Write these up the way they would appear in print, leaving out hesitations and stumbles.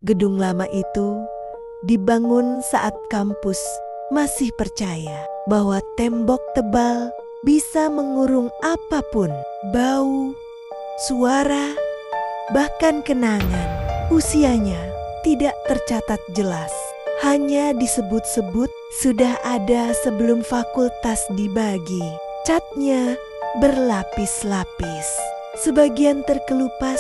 Gedung lama itu dibangun saat kampus masih percaya bahwa tembok tebal bisa mengurung apapun, bau, suara, bahkan kenangan. Usianya tidak tercatat jelas, hanya disebut-sebut sudah ada sebelum fakultas dibagi. Catnya berlapis-lapis, sebagian terkelupas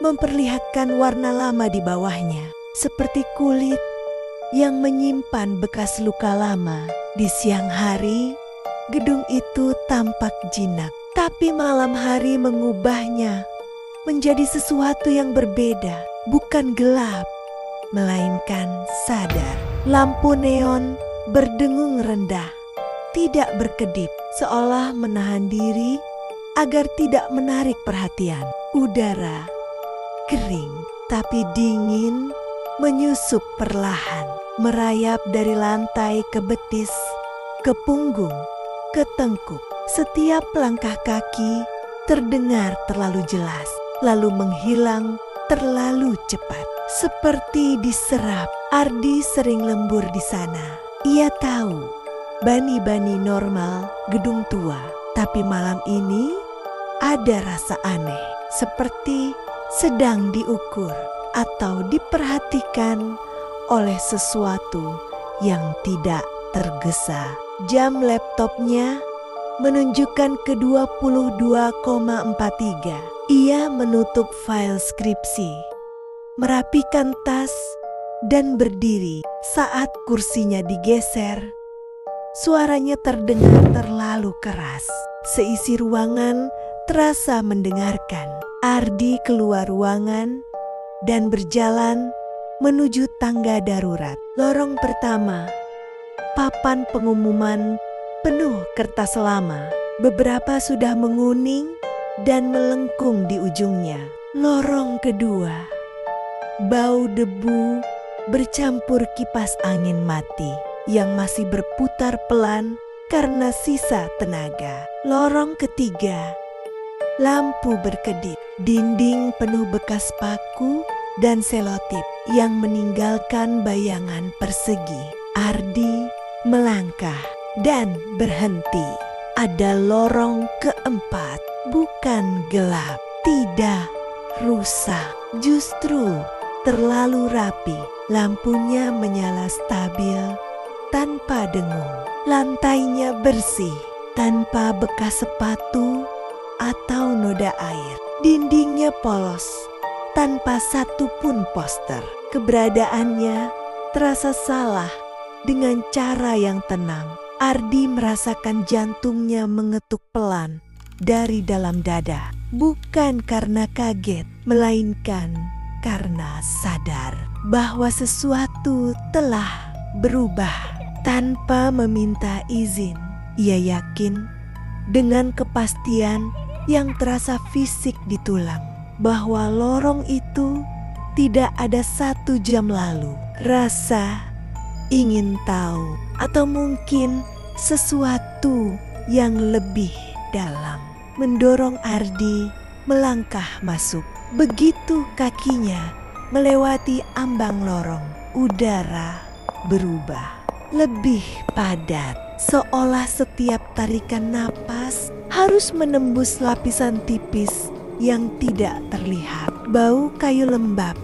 memperlihatkan warna lama di bawahnya, seperti kulit yang menyimpan bekas luka lama. Di siang hari, gedung itu tampak jinak, tapi malam hari mengubahnya menjadi sesuatu yang berbeda, bukan gelap, melainkan sadar. Lampu neon berdengung rendah, tidak berkedip, seolah menahan diri agar tidak menarik perhatian. Udara kering tapi dingin menyusup perlahan, merayap dari lantai ke betis, ke punggung, ke tengkuk. Setiap langkah kaki terdengar terlalu jelas, lalu menghilang terlalu cepat. Seperti diserap, Ardi sering lembur di sana. Ia tahu bani-bani normal gedung tua, tapi malam ini ada rasa aneh, seperti sedang diukur atau diperhatikan oleh sesuatu yang tidak tergesa. Jam laptopnya menunjukkan ke 22,43. Ia menutup file skripsi, merapikan tas, dan berdiri saat kursinya digeser. Suaranya terdengar terlalu keras. Seisi ruangan terasa mendengarkan. Ardi keluar ruangan dan berjalan menuju tangga darurat. Lorong pertama, papan pengumuman penuh kertas lama. Beberapa sudah menguning dan melengkung di ujungnya. Lorong kedua, bau debu bercampur kipas angin mati yang masih berputar pelan karena sisa tenaga. Lorong ketiga, lampu berkedip, dinding penuh bekas paku dan selotip yang meninggalkan bayangan persegi. Ardi melangkah dan berhenti. Ada lorong keempat, bukan gelap, tidak rusak, justru terlalu rapi. Lampunya menyala stabil tanpa dengung. Lantainya bersih, tanpa bekas sepatu atau noda air. Dindingnya polos, tanpa satu pun poster. Keberadaannya terasa salah dengan cara yang tenang. Ardi merasakan jantungnya mengetuk pelan dari dalam dada. Bukan karena kaget, melainkan karena sadar bahwa sesuatu telah berubah. Tanpa meminta izin, ia yakin dengan kepastian yang terasa fisik di tulang bahwa lorong itu tidak ada 1 jam lalu. Rasa ingin tahu atau mungkin sesuatu yang lebih dalam mendorong Ardi melangkah masuk. Begitu kakinya melewati ambang lorong, udara berubah lebih padat, seolah setiap tarikan napas harus menembus lapisan tipis yang tidak terlihat. Bau kayu lembab,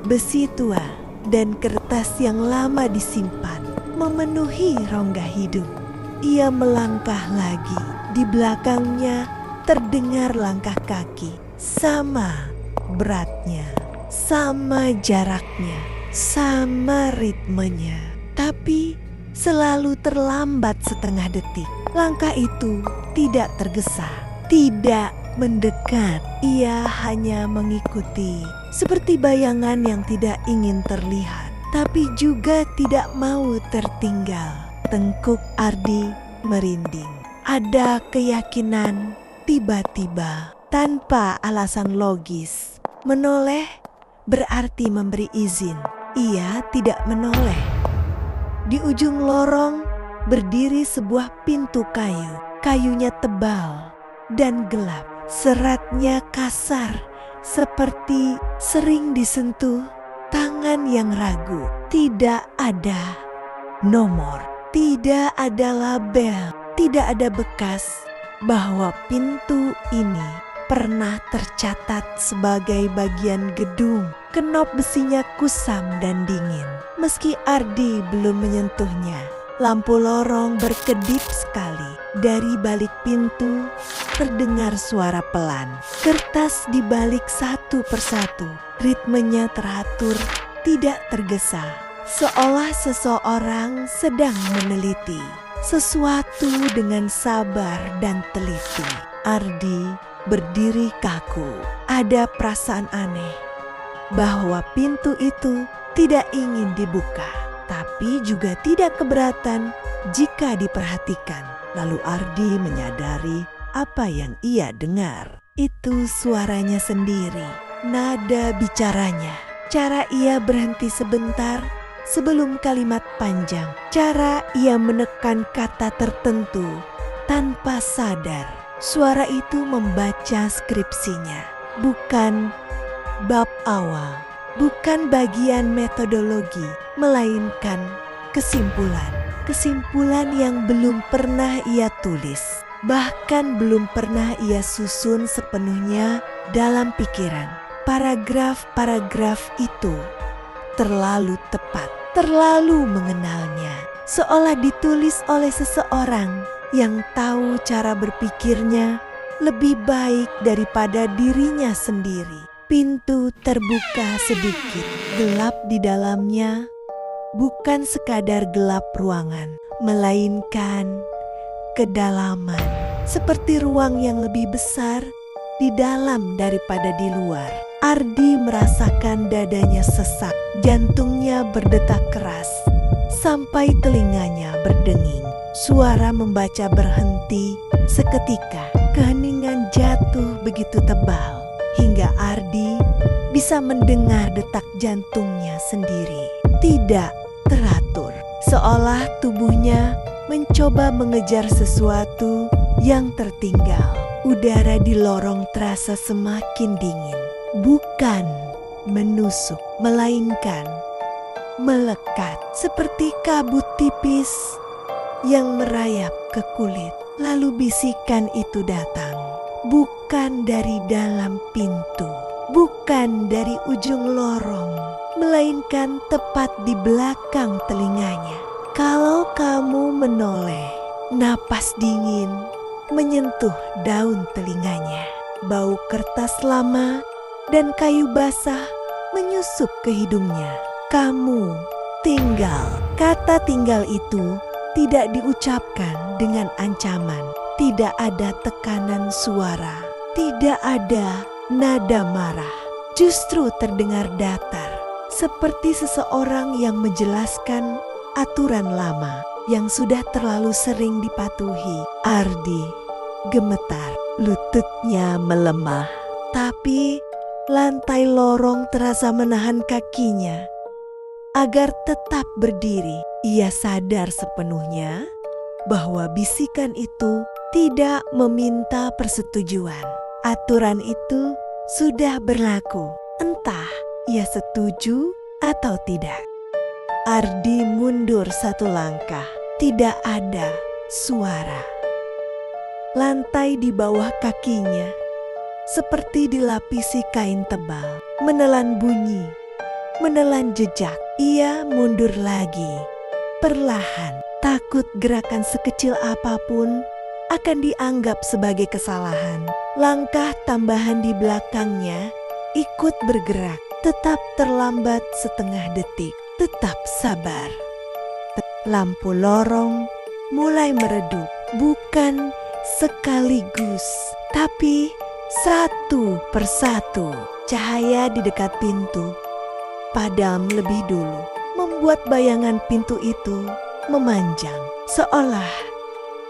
besi tua, dan kertas yang lama disimpan memenuhi rongga hidung. Ia melangkah lagi. Di belakangnya terdengar langkah kaki. Sama beratnya, sama jaraknya, sama ritmenya. Tapi selalu terlambat setengah detik. Langkah itu tidak tergesa, tidak mendekat. Ia hanya mengikuti, seperti bayangan yang tidak ingin terlihat, tapi juga tidak mau tertinggal. Tengkuk Ardi merinding. Ada keyakinan tiba-tiba, tanpa alasan logis. Menoleh berarti memberi izin. Ia tidak menoleh. Di ujung lorong berdiri sebuah pintu kayu. Kayunya tebal dan gelap. Seratnya kasar, seperti sering disentuh tangan yang ragu. Tidak ada nomor, tidak ada label, tidak ada bekas bahwa pintu ini pernah tercatat sebagai bagian gedung. Kenop besinya kusam dan dingin. Meski Ardi belum menyentuhnya, lampu lorong berkedip sekali. Dari balik pintu terdengar suara pelan. Kertas dibalik satu persatu. Ritmenya teratur, tidak tergesa. Seolah seseorang sedang meneliti sesuatu dengan sabar dan teliti. Ardi berdiri kaku. Ada perasaan aneh bahwa pintu itu tidak ingin dibuka, tapi juga tidak keberatan jika diperhatikan. Lalu Ardi menyadari apa yang ia dengar. Itu suaranya sendiri, nada bicaranya. Cara ia berhenti sebentar sebelum kalimat panjang. Cara ia menekan kata tertentu tanpa sadar. Suara itu membaca skripsinya, bukan bab awal, bukan bagian metodologi, melainkan kesimpulan. Kesimpulan yang belum pernah ia tulis, bahkan belum pernah ia susun sepenuhnya dalam pikiran. Paragraf-paragraf itu terlalu tepat, terlalu mengenalnya, seolah ditulis oleh seseorang yang tahu cara berpikirnya lebih baik daripada dirinya sendiri. Pintu terbuka sedikit, gelap di dalamnya, bukan sekadar gelap ruangan, melainkan kedalaman, seperti ruang yang lebih besar di dalam daripada di luar. Ardi merasakan dadanya sesak, jantungnya berdetak keras, sampai telinganya berdenging. Suara membaca berhenti seketika, keheningan jatuh begitu tebal, hingga Ardi bisa mendengar detak jantungnya sendiri. Tidak teratur, seolah tubuhnya mencoba mengejar sesuatu yang tertinggal. Udara di lorong terasa semakin dingin. Bukan menusuk, melainkan melekat seperti kabut tipis yang merayap ke kulit. Lalu bisikan itu datang, bukan dari dalam pintu, bukan dari ujung lorong, melainkan tepat di belakang telinganya. Kalau kamu menoleh, napas dingin menyentuh daun telinganya. Bau kertas lama dan kayu basah menyusup ke hidungnya. Kamu tinggal. Kata tinggal itu tidak diucapkan dengan ancaman. Tidak ada tekanan suara. Tidak ada nada marah. Justru terdengar datar. Seperti seseorang yang menjelaskan aturan lama yang sudah terlalu sering dipatuhi. Ardi gemetar. Lututnya melemah. Tapi lantai lorong terasa menahan kakinya agar tetap berdiri. Ia sadar sepenuhnya bahwa bisikan itu tidak meminta persetujuan. Aturan itu sudah berlaku, entah ia setuju atau tidak. Ardi mundur satu langkah, tidak ada suara. Lantai di bawah kakinya seperti dilapisi kain tebal, menelan bunyi, menelan jejak. Ia mundur lagi, perlahan, takut gerakan sekecil apapun akan dianggap sebagai kesalahan. Langkah tambahan di belakangnya ikut bergerak, tetap terlambat setengah detik, tetap sabar. Lampu lorong mulai meredup, bukan sekaligus, tapi satu persatu. Cahaya di dekat pintu padam lebih dulu, membuat bayangan pintu itu memanjang, seolah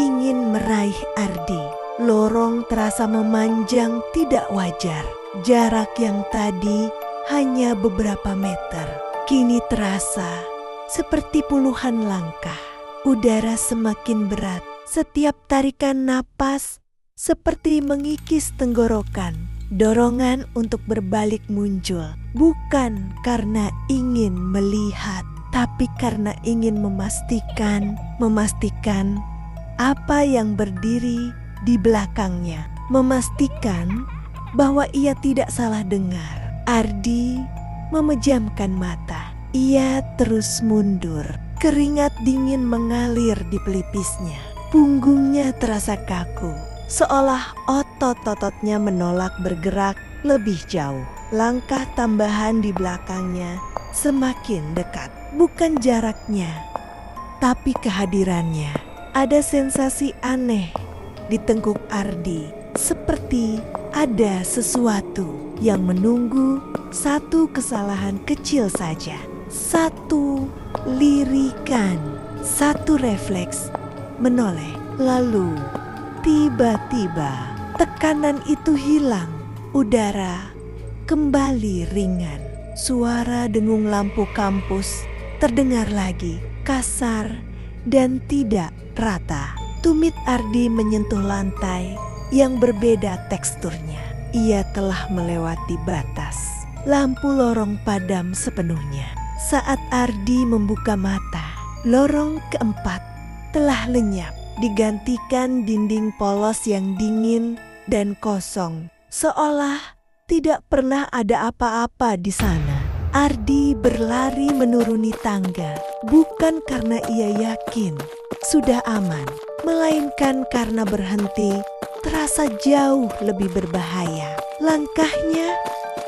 ingin meraih Ardi. Lorong terasa memanjang tidak wajar. Jarak yang tadi hanya beberapa meter, kini terasa seperti puluhan langkah. Udara semakin berat, setiap tarikan napas seperti mengikis tenggorokan. Dorongan untuk berbalik muncul bukan karena ingin melihat, tapi karena ingin memastikan apa yang berdiri di belakangnya. Memastikan bahwa ia tidak salah dengar. Ardi memejamkan mata. Ia terus mundur. Keringat dingin mengalir di pelipisnya. Punggungnya terasa kaku, seolah otot-ototnya menolak bergerak lebih jauh. Langkah tambahan di belakangnya semakin dekat. Bukan jaraknya, tapi kehadirannya. Ada sensasi aneh di tengkuk Ardi. Seperti ada sesuatu yang menunggu satu kesalahan kecil saja. Satu lirikan, satu refleks menoleh. Lalu tiba-tiba tekanan itu hilang. Udara kembali ringan. Suara dengung lampu kampus terdengar lagi, kasar dan tidak rata. Tumit Ardi menyentuh lantai yang berbeda teksturnya. Ia telah melewati batas. Lampu lorong padam sepenuhnya. Saat Ardi membuka mata, lorong keempat telah lenyap, digantikan dinding polos yang dingin dan kosong, seolah tidak pernah ada apa-apa di sana. Ardi berlari menuruni tangga, bukan karena ia yakin sudah aman, melainkan karena berhenti terasa jauh lebih berbahaya. Langkahnya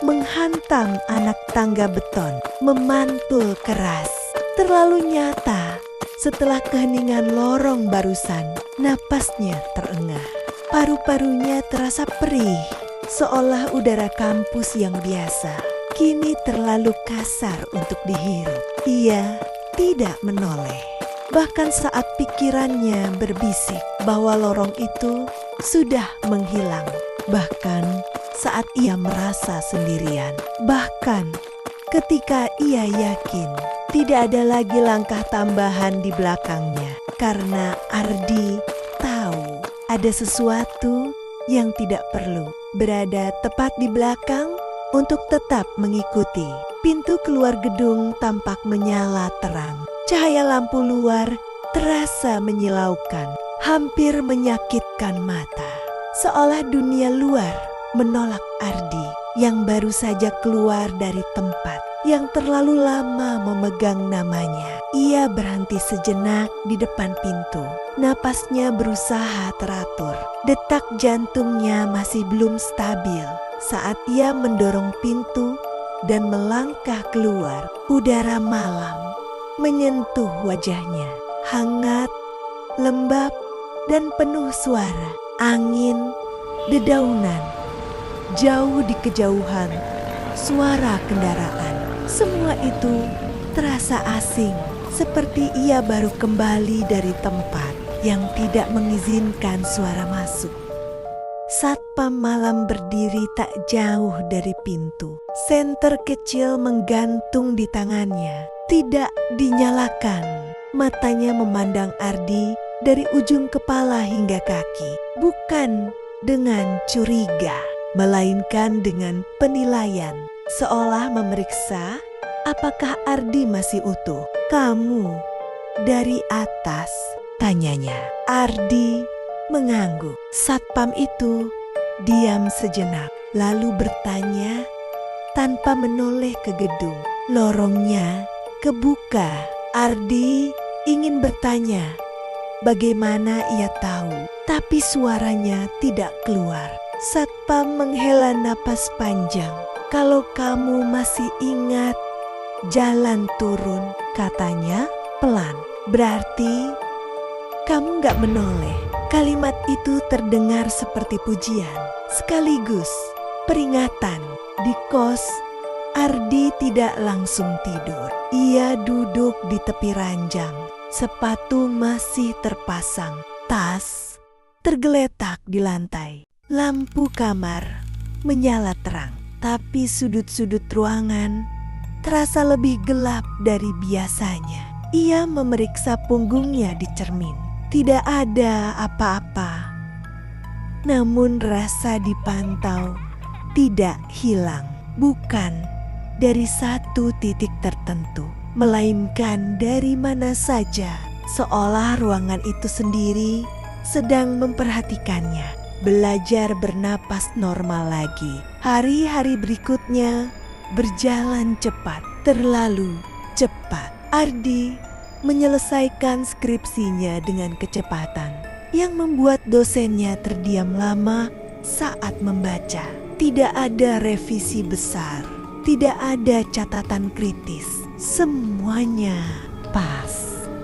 menghantam anak tangga beton, memantul keras, terlalu nyata. Setelah keheningan lorong barusan, napasnya terengah. Paru-parunya terasa perih, seolah udara kampus yang biasa kini terlalu kasar untuk dihirup. Ia tidak menoleh. Bahkan saat pikirannya berbisik bahwa lorong itu sudah menghilang. Bahkan saat ia merasa sendirian. Bahkan ketika ia yakin tidak ada lagi langkah tambahan di belakangnya. Karena Ardi tahu ada sesuatu yang tidak perlu berada tepat di belakang untuk tetap mengikuti. Pintu keluar gedung tampak menyala terang. Cahaya lampu luar terasa menyilaukan, hampir menyakitkan mata. Seolah dunia luar menolak Ardi yang baru saja keluar dari tempat yang terlalu lama memegang namanya. Ia berhenti sejenak di depan pintu. Napasnya berusaha teratur. Detak jantungnya masih belum stabil saat ia mendorong pintu dan melangkah keluar. Udara malam menyentuh wajahnya, hangat, lembab, dan penuh suara. Angin, dedaunan, jauh di kejauhan, suara kendaraan. Semua itu terasa asing, seperti ia baru kembali dari tempat yang tidak mengizinkan suara masuk. Satpam malam berdiri tak jauh dari pintu. Senter kecil menggantung di tangannya, tidak dinyalakan. Matanya memandang Ardi dari ujung kepala hingga kaki, bukan dengan curiga, melainkan dengan penilaian, seolah memeriksa apakah Ardi masih utuh. "Kamu dari atas?" tanyanya. Ardi mengangguk. Satpam itu diam sejenak, lalu bertanya tanpa menoleh ke gedung. Lorongnya kebuka. Ardi ingin bertanya bagaimana ia tahu, tapi suaranya tidak keluar. Satpam menghela napas panjang. "Kalau kamu masih ingat jalan turun," katanya pelan. "Berarti kamu gak menoleh." Kalimat itu terdengar seperti pujian, sekaligus peringatan. Di kos, Ardi tidak langsung tidur. Ia duduk di tepi ranjang, sepatu masih terpasang, tas tergeletak di lantai. Lampu kamar menyala terang, tapi sudut-sudut ruangan terasa lebih gelap dari biasanya. Ia memeriksa punggungnya di cermin. Tidak ada apa-apa. Namun rasa dipantau tidak hilang, bukan dari satu titik tertentu, melainkan dari mana saja, seolah ruangan itu sendiri sedang memperhatikannya. Belajar bernapas normal lagi. Hari-hari berikutnya berjalan cepat, terlalu cepat. Ardi menyelesaikan skripsinya dengan kecepatan yang membuat dosennya terdiam lama saat membaca. Tidak ada revisi besar, tidak ada catatan kritis, semuanya pas.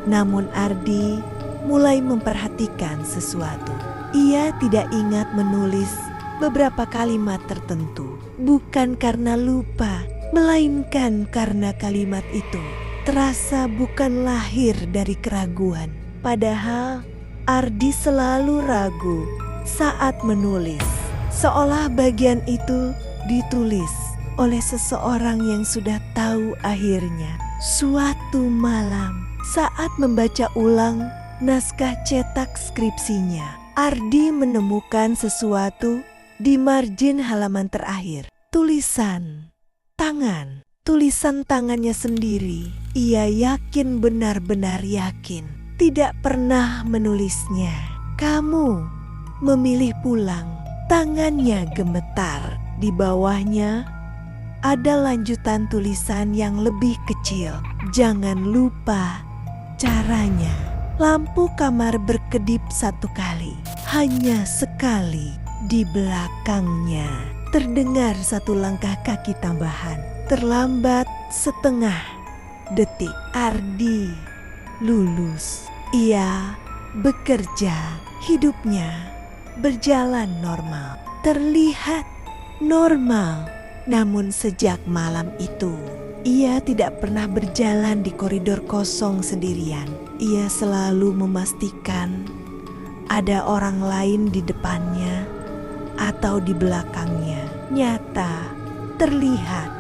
Namun Ardi mulai memperhatikan sesuatu. Ia tidak ingat menulis beberapa kalimat tertentu, bukan karena lupa, melainkan karena kalimat itu terasa bukan lahir dari keraguan. Padahal Ardi selalu ragu saat menulis, seolah bagian itu ditulis oleh seseorang yang sudah tahu akhirnya. Suatu malam saat membaca ulang naskah cetak skripsinya, Ardi menemukan sesuatu di margin halaman terakhir. Tulisan tangan, tulisan tangannya sendiri. Ia yakin, benar-benar yakin, tidak pernah menulisnya. Kamu memilih pulang. Tangannya gemetar. Di bawahnya ada lanjutan tulisan yang lebih kecil. Jangan lupa caranya. Lampu kamar berkedip satu kali, hanya sekali. Di belakangnya terdengar satu langkah kaki tambahan. Terlambat setengah detik, Ardi lulus. Ia bekerja, hidupnya berjalan normal, terlihat normal. Namun sejak malam itu, ia tidak pernah berjalan di koridor kosong sendirian. Ia selalu memastikan ada orang lain di depannya atau di belakangnya. Nyata, terlihat,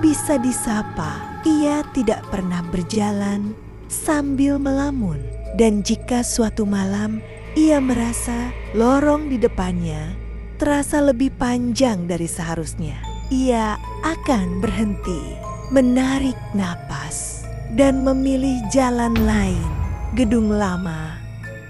bisa disapa. Ia tidak pernah berjalan sambil melamun. Dan jika suatu malam ia merasa lorong di depannya terasa lebih panjang dari seharusnya, ia akan berhenti, menarik napas, dan memilih jalan lain. Gedung lama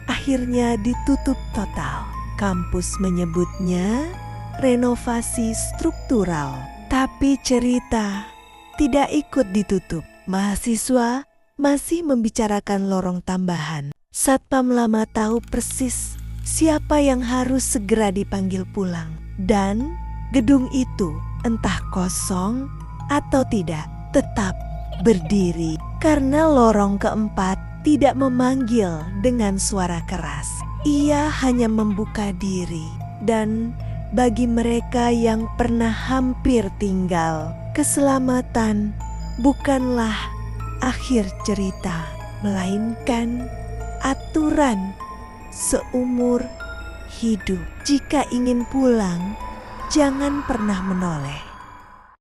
akhirnya ditutup total. Kampus menyebutnya renovasi struktural, tapi cerita tidak ikut ditutup. Mahasiswa masih membicarakan lorong tambahan. Satpam lama tahu persis siapa yang harus segera dipanggil pulang. Dan gedung itu entah kosong atau tidak, tetap berdiri karena lorong keempat tidak memanggil dengan suara keras. Ia hanya membuka diri, dan bagi mereka yang pernah hampir tinggal, keselamatan bukanlah akhir cerita, melainkan aturan seumur hidup. Jika ingin pulang, jangan pernah menoleh.